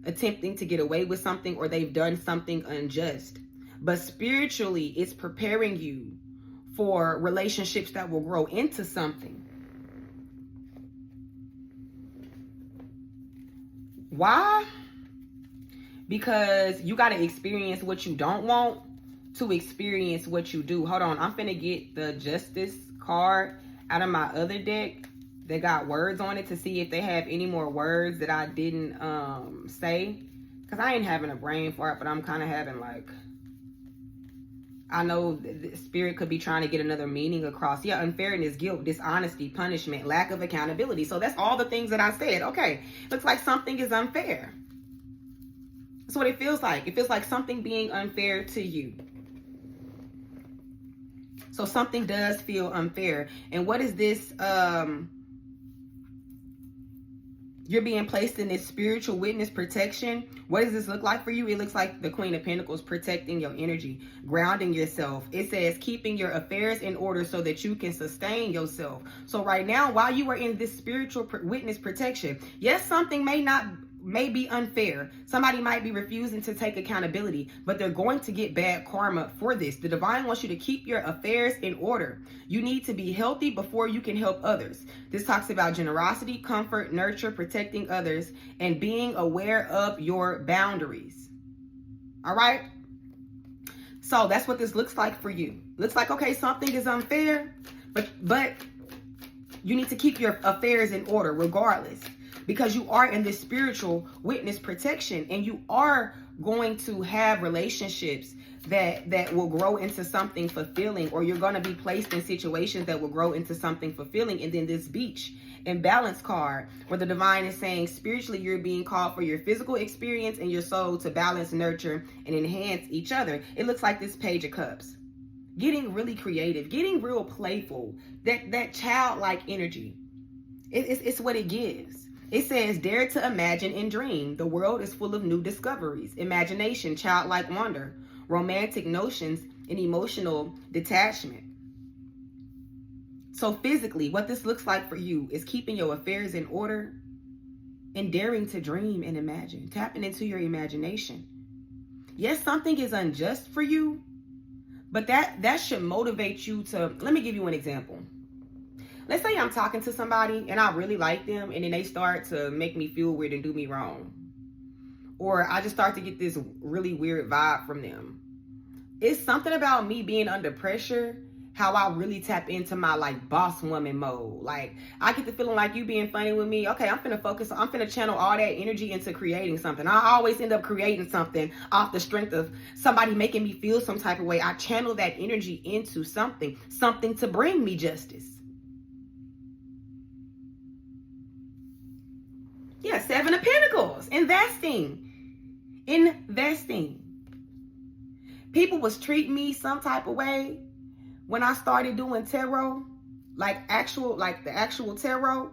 attempting to get away with something, or they've done something unjust. But spiritually, it's preparing you for relationships that will grow into something. Why? Because you got to experience what you don't want to experience what you do. Hold on, I'm finna get the Justice card out of my other deck that got words on it to see if they have any more words that I didn't say. Because I ain't having a brain for it, but I'm kind of having like, I know the spirit could be trying to get another meaning across. Yeah, unfairness, guilt, dishonesty, punishment, lack of accountability. So that's all the things that I said. Okay, looks like something is unfair. That's what it feels like. It feels like something being unfair to you. So something does feel unfair. And what is this? You're being placed in this spiritual witness protection. What does this look like for you? It looks like the Queen of Pentacles protecting your energy, grounding yourself. It says keeping your affairs in order so that you can sustain yourself. So right now, while you are in this spiritual witness protection, yes, something may be unfair. Somebody might be refusing to take accountability, but they're going to get bad karma for this. The divine wants you to keep your affairs in order. You need to be healthy before you can help others. This talks about generosity, comfort, nurture, protecting others, and being aware of your boundaries. All right? So that's what this looks like for you. Looks like, okay, something is unfair, but you need to keep your affairs in order regardless. Because you are in this spiritual witness protection, and you are going to have relationships that will grow into something fulfilling, or you're going to be placed in situations that will grow into something fulfilling. And then this beach and balance card, where the divine is saying spiritually you're being called for your physical experience and your soul to balance, nurture, and enhance each other. It looks like this Page of Cups. Getting really creative, getting real playful, that childlike energy. It's what it gives. It says, dare to imagine and dream. The world is full of new discoveries. Imagination, childlike wonder, romantic notions, and emotional detachment. So physically, what this looks like for you is keeping your affairs in order and daring to dream and imagine. Tapping into your imagination. Yes, something is unjust for you, but that should motivate you to, let me give you an example. Let's say I'm talking to somebody and I really like them, and then they start to make me feel weird and do me wrong. Or I just start to get this really weird vibe from them. It's something about me being under pressure, how I really tap into my like boss woman mode. Like I get the feeling like you being funny with me. Okay, I'm finna channel all that energy into creating something. I always end up creating something off the strength of somebody making me feel some type of way. I channel that energy into something to bring me justice. Yeah, 7 of Pentacles. Investing. People was treating me some type of way when I started doing tarot, like the actual tarot,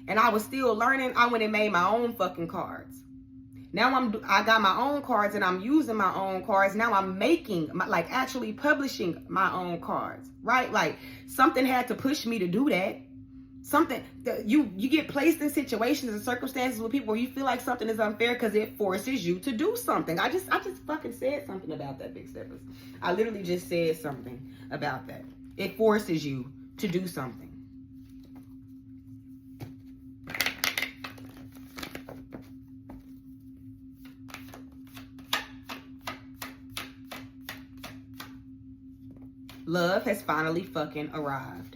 and I was still learning. I went and made my own fucking cards. Now I got my own cards and I'm using my own cards. Now I'm actually publishing my own cards, right? Like something had to push me to do that. Something that you get placed in situations and circumstances with people where you feel like something is unfair because it forces you to do something. I just fucking said something about that, Big Steppers. I literally just said something about that. It forces you to do something. Love has finally fucking arrived.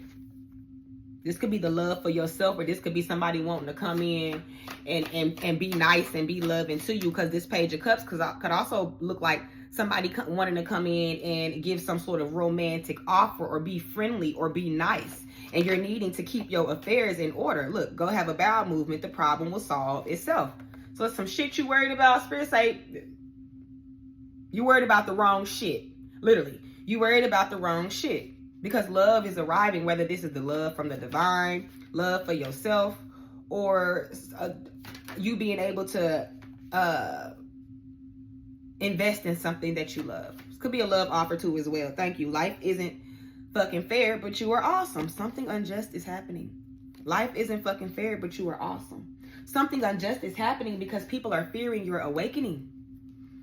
This could be the love for yourself, or this could be somebody wanting to come in and be nice and be loving to you, because this Page of Cups could also look like somebody wanting to come in and give some sort of romantic offer or be friendly or be nice. And you're needing to keep your affairs in order. Look, go have a bowel movement. The problem will solve itself. So it's some shit you worried about. Spirit say you worried about the wrong shit. Literally. You worried about the wrong shit. Because love is arriving, whether this is the love from the divine, love for yourself, or you being able to invest in something that you love. This could be a love offer too as well. Thank you. Life isn't fucking fair, but you are awesome. Something unjust is happening. Life isn't fucking fair, but you are awesome. Something unjust is happening because people are fearing your awakening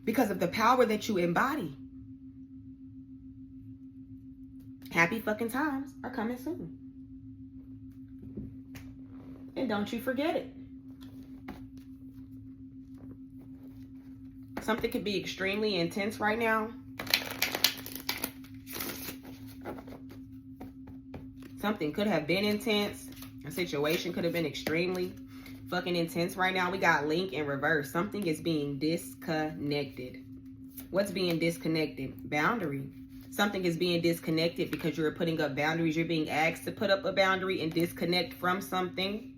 because of the power that you embody. Happy fucking times are coming soon. And don't you forget it. Something could be extremely intense right now. Something could have been intense. A situation could have been extremely fucking intense right now. We got link in reverse. Something is being disconnected. What's being disconnected? Boundary. Something is being disconnected because you're putting up boundaries. You're being asked to put up a boundary and disconnect from something.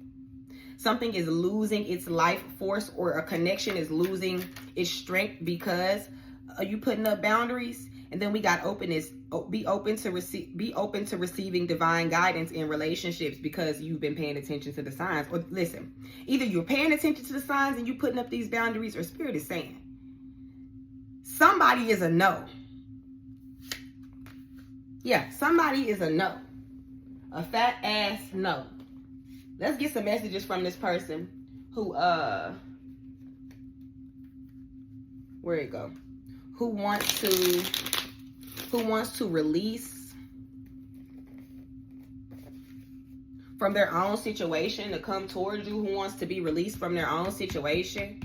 Something is losing its life force, or a connection is losing its strength because you putting up boundaries. And then we got openness. Be open to receiving divine guidance in relationships because you've been paying attention to the signs. Or listen, either you're paying attention to the signs and you putting up these boundaries, or Spirit is saying somebody is a no. Yeah, somebody is a no. A fat ass no. Let's get some messages from this person who, where'd it go? Who wants to release from their own situation to come towards you, who wants to be released from their own situation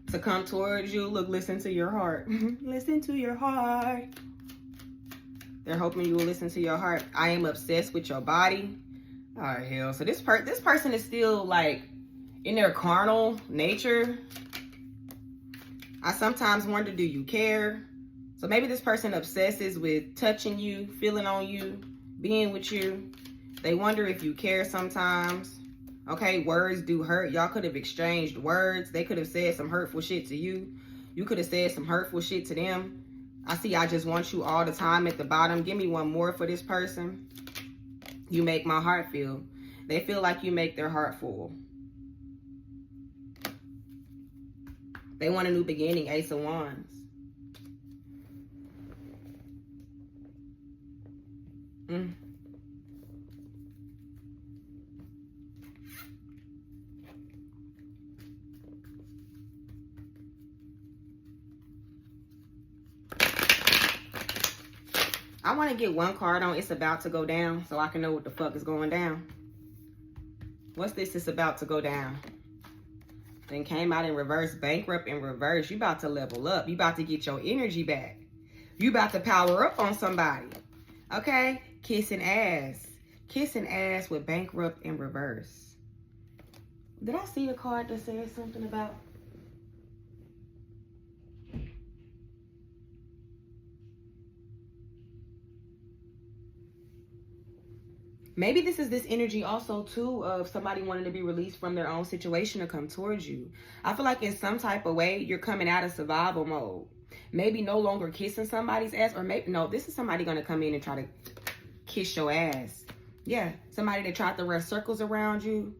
to come towards you. Look, listen to your heart. Listen to your heart. They're hoping you will listen to your heart. I am obsessed with your body. Oh, hell. So this person is still like in their carnal nature. I sometimes wonder, do you care? So maybe this person obsesses with touching you, feeling on you, being with you. They wonder if you care sometimes. Okay, words do hurt. Y'all could have exchanged words. They could have said some hurtful shit to you. You could have said some hurtful shit to them. I see I just want you all the time at the bottom. Give me one more for this person. You make my heart feel. They feel like you make their heart full. They want a new beginning. Ace of Wands. I want to get one card on It's About to Go Down so I can know what the fuck is going down. What's this? It's about to go down. Then came out in reverse. Bankrupt in reverse. You about to level up. You about to get your energy back. You about to power up on somebody. Okay? Kissing ass. Kissing ass with bankrupt in reverse. Did I see a card that said something about... Maybe this is this energy also, too, of somebody wanting to be released from their own situation to come towards you. I feel like in some type of way, you're coming out of survival mode. Maybe no longer kissing somebody's ass, or maybe, no, this is somebody going to come in and try to kiss your ass. Yeah, somebody that tried to run circles around you.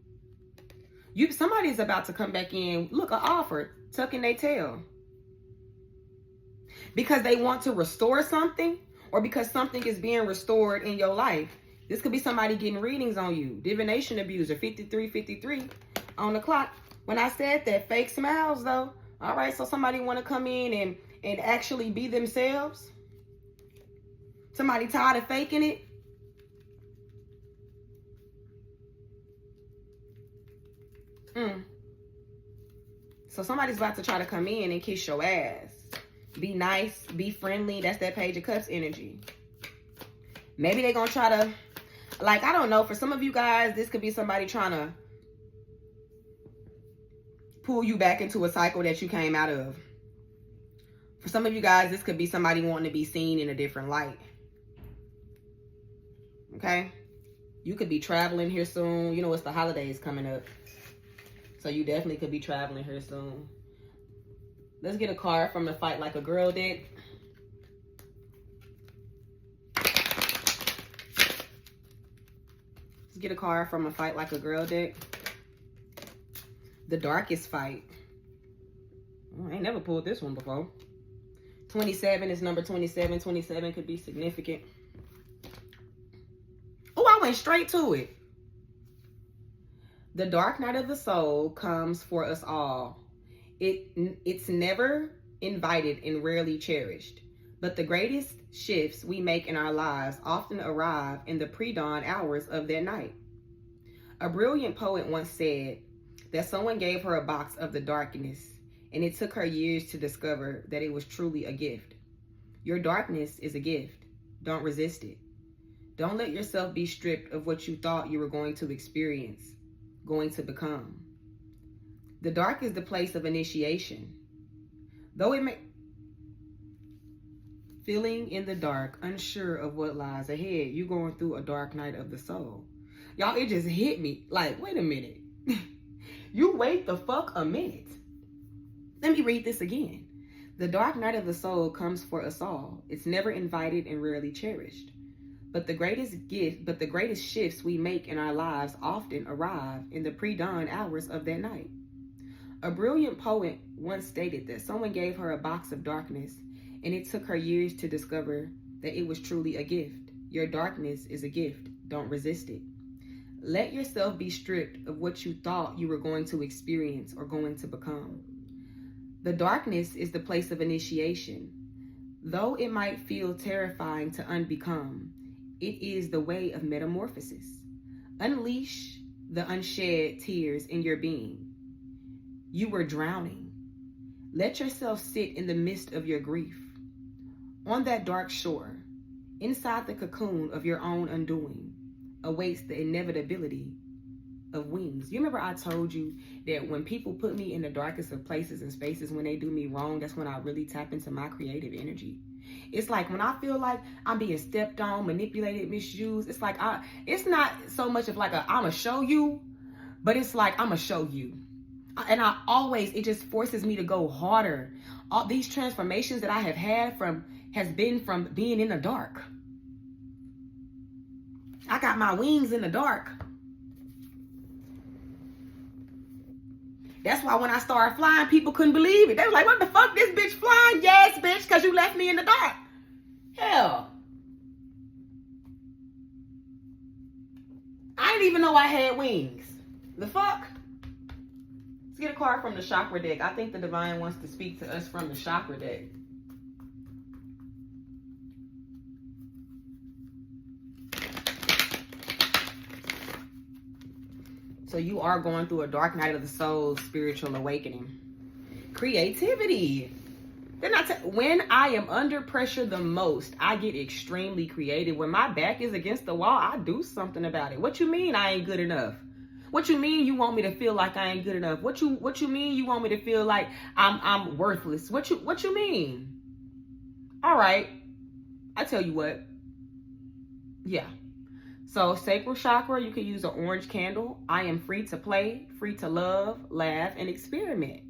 Somebody's about to come back in, look, an offer, tucking their tail. Because they want to restore something, or because something is being restored in your life. This could be somebody getting readings on you. Divination abuser, 5353 on the clock. When I said that, fake smiles though. All right, so somebody want to come in and actually be themselves. Somebody tired of faking it. So somebody's about to try to come in and kiss your ass. Be nice, be friendly. That's that Page of Cups energy. Maybe they're going to try to... Like, I don't know. For some of you guys, this could be somebody trying to pull you back into a cycle that you came out of. For some of you guys, this could be somebody wanting to be seen in a different light. Okay? You could be traveling here soon. You know, it's the holidays coming up. So you definitely could be traveling here soon. Let's get a card from the Fight Like a Girl deck. get a card from a Fight Like a Girl deck. The Darkest Fight. Oh, I ain't never pulled this one before. 27 is number 27. 27 could be significant. Oh, I went straight to it. The dark night of the soul comes for us all. It's never invited and rarely cherished. But the greatest shifts we make in our lives often arrive in the pre-dawn hours of that night. A brilliant poet once said that someone gave her a box of the darkness, and it took her years to discover that it was truly a gift. Your darkness is a gift. Don't resist it. Don't let yourself be stripped of what you thought you were going to experience, going to become. The dark is the place of initiation. Though it may... Feeling in the dark, unsure of what lies ahead, you going through a dark night of the soul. Y'all, it just hit me. Like, wait a minute. You wait the fuck a minute. Let me read this again. The dark night of the soul comes for us all. It's never invited and rarely cherished. But the greatest shifts we make in our lives often arrive in the pre-dawn hours of that night. A brilliant poet once stated that someone gave her a box of darkness, and it took her years to discover that it was truly a gift. Your darkness is a gift. Don't resist it. Let yourself be stripped of what you thought you were going to experience or going to become. The darkness is the place of initiation. Though it might feel terrifying to unbecome, it is the way of metamorphosis. Unleash the unshed tears in your being. You were drowning. Let yourself sit in the midst of your grief. On that dark shore, inside the cocoon of your own undoing, awaits the inevitability of wings. You remember I told you that when people put me in the darkest of places and spaces, when they do me wrong, that's when I really tap into my creative energy. It's like when I feel like I'm being stepped on, manipulated, misused, it's like it's not so much of like I'ma show you, but it's like I'ma show you. And it just forces me to go harder. All these transformations that I have had has been from being in the dark. I got my wings in the dark. That's why when I started flying, people couldn't believe it. They were like, what the fuck, this bitch flying? Yes, bitch, because you left me in the dark. Hell. I didn't even know I had wings. The fuck? Let's get a card from the chakra deck. I think the divine wants to speak to us from the chakra deck. So you are going through a dark night of the soul, spiritual awakening. Creativity. When I am under pressure the most, I get extremely creative. When my back is against the wall, I do something about it. What you mean I ain't good enough? What you mean you want me to feel like I ain't good enough? What you mean you want me to feel like I'm worthless? What you mean? All right. I tell you what. Yeah. So sacral chakra, you can use an orange candle. I am free to play, free to love, laugh, and experiment.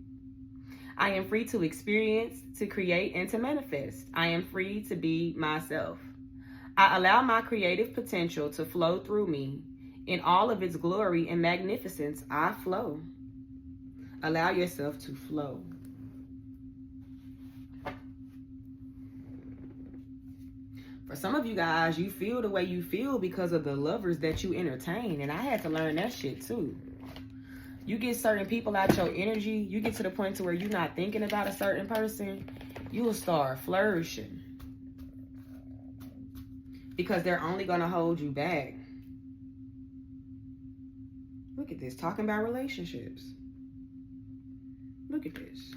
I am free to experience, to create, and to manifest. I am free to be myself. I allow my creative potential to flow through me. In all of its glory and magnificence, I flow. Allow yourself to flow. For some of you guys, you feel the way you feel because of the lovers that you entertain. And I had to learn that shit too. You get certain people out your energy, you get to the point to where you're not thinking about a certain person, you will start flourishing. Because they're only going to hold you back. Look at this, talking about relationships. Look at this.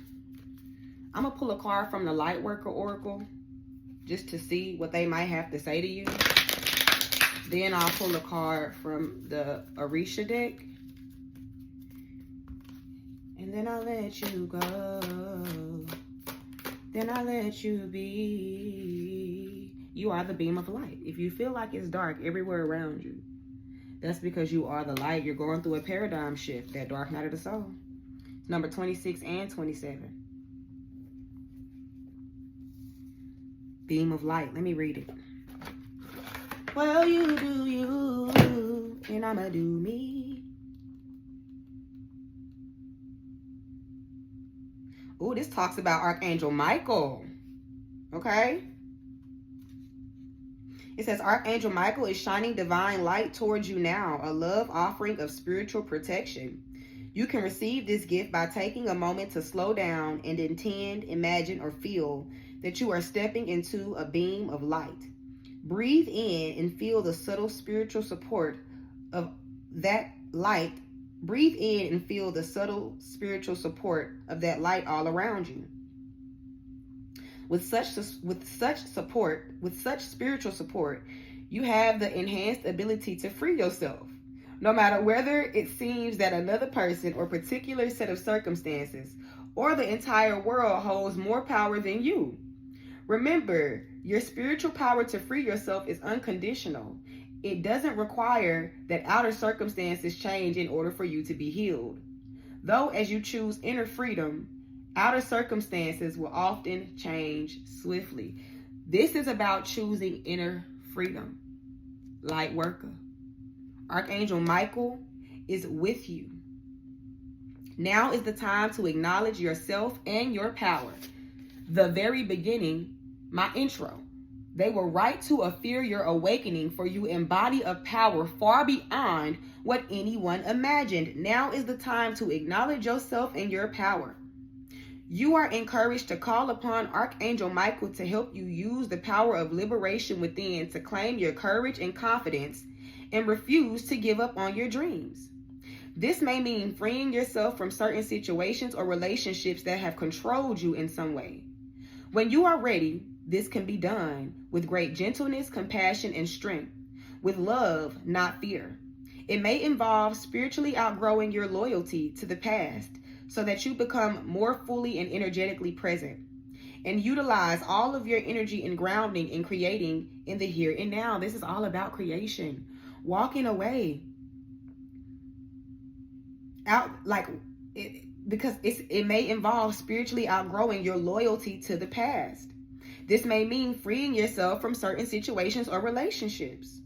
I'm going to pull a card from the Lightworker Oracle just to see what they might have to say to you. Then I'll pull a card from the Orisha deck. And then I'll let you go. Then I'll let you be. You are the beam of light. If you feel like it's dark everywhere around you, that's because you are the light. You're going through a paradigm shift, that dark night of the soul. Number 26 and 27. Beam of light. Let me read it. Well, you do you. and I'ma do me. Oh, this talks about Archangel Michael. Okay. It says Archangel Michael is shining divine light towards you now, a love offering of spiritual protection. You can receive this gift by taking a moment to slow down and intend, imagine, or feel that you are stepping into a beam of light. Breathe in and feel the subtle spiritual support of that light. Breathe in and feel the subtle spiritual support of that light all around you. With such spiritual support, you have the enhanced ability to free yourself, no matter whether it seems that another person or particular set of circumstances or the entire world holds more power than you. Remember, your spiritual power to free yourself is unconditional. It doesn't require that outer circumstances change in order for you to be healed. Though as you choose inner freedom, outer circumstances will often change swiftly. This is about choosing inner freedom. Light worker. Archangel Michael is with you. Now is the time to acknowledge yourself and your power. The very beginning, my intro. They were right to fear your awakening, for you embody a power far beyond what anyone imagined. Now is the time to acknowledge yourself and your power. You are encouraged to call upon Archangel Michael to help you use the power of liberation within to claim your courage and confidence and refuse to give up on your dreams. This may mean freeing yourself from certain situations or relationships that have controlled you in some way. When you are ready, this can be done with great gentleness, compassion, and strength, with love, not fear. It may involve spiritually outgrowing your loyalty to the past so that you become more fully and energetically present and utilize all of your energy and grounding in creating in the here and now. This is all about creation, walking away out because it may involve spiritually outgrowing your loyalty to the past. This may mean freeing yourself from certain situations or relationships.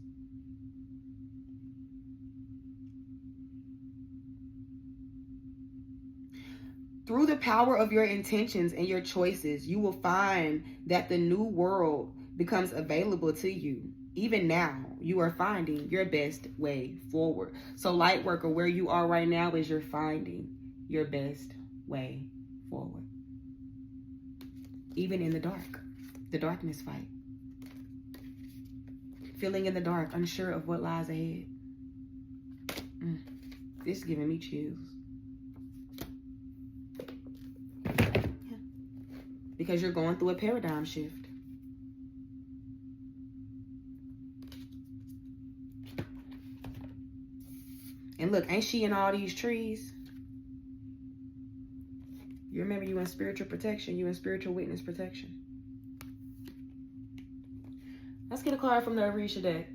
Through the power of your intentions and your choices, you will find that the new world becomes available to you. Even now, you are finding your best way forward. So, light worker, where you are right now is you're finding your best way forward. Even in the dark, the darkness fight. Feeling in the dark, unsure of what lies ahead. This is giving me chills. Yeah. Because you're going through a paradigm shift. And look, ain't she in all these trees? You remember you in spiritual protection. You in spiritual witness protection. Let's get a card from the Orisha deck.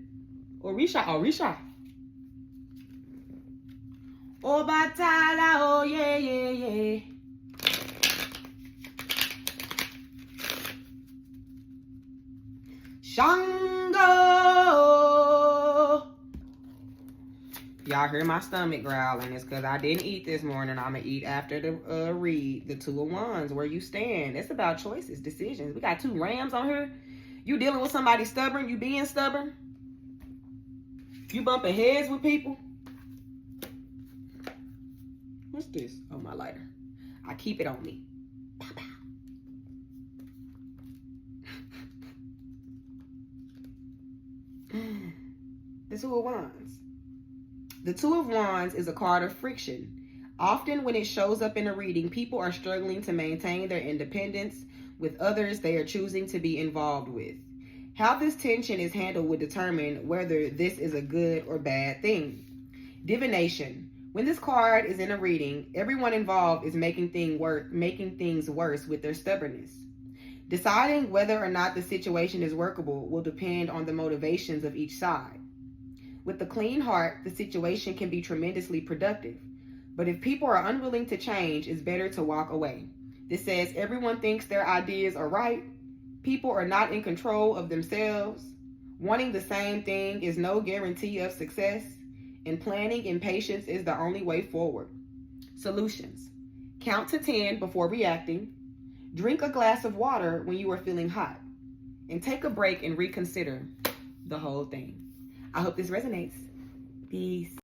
Orisha. Oh, Batala, oh, yeah. Shango. Y'all hear my stomach growling. It's because I didn't eat this morning. I'm going to eat after the read. The Two of Wands, where you stand. It's about choices, decisions. We got two rams on here. You dealing with somebody stubborn. You being stubborn. You bumping heads with people. What's this? Oh, my lighter. I keep it on me. Pow, pow. The Two of Wands. The Two of Wands is a card of friction. Often when it shows up in a reading, people are struggling to maintain their independence with others they are choosing to be involved with. How this tension is handled will determine whether this is a good or bad thing. Divination. When this card is in a reading, everyone involved is making things worse with their stubbornness. Deciding whether or not the situation is workable will depend on the motivations of each side. With a clean heart, the situation can be tremendously productive. But if people are unwilling to change, it's better to walk away. This says everyone thinks their ideas are right. People are not in control of themselves. Wanting the same thing is no guarantee of success. and planning and patience is the only way forward. Solutions: count to 10 before reacting, drink a glass of water when you are feeling hot, and take a break and reconsider the whole thing. I hope this resonates. Peace.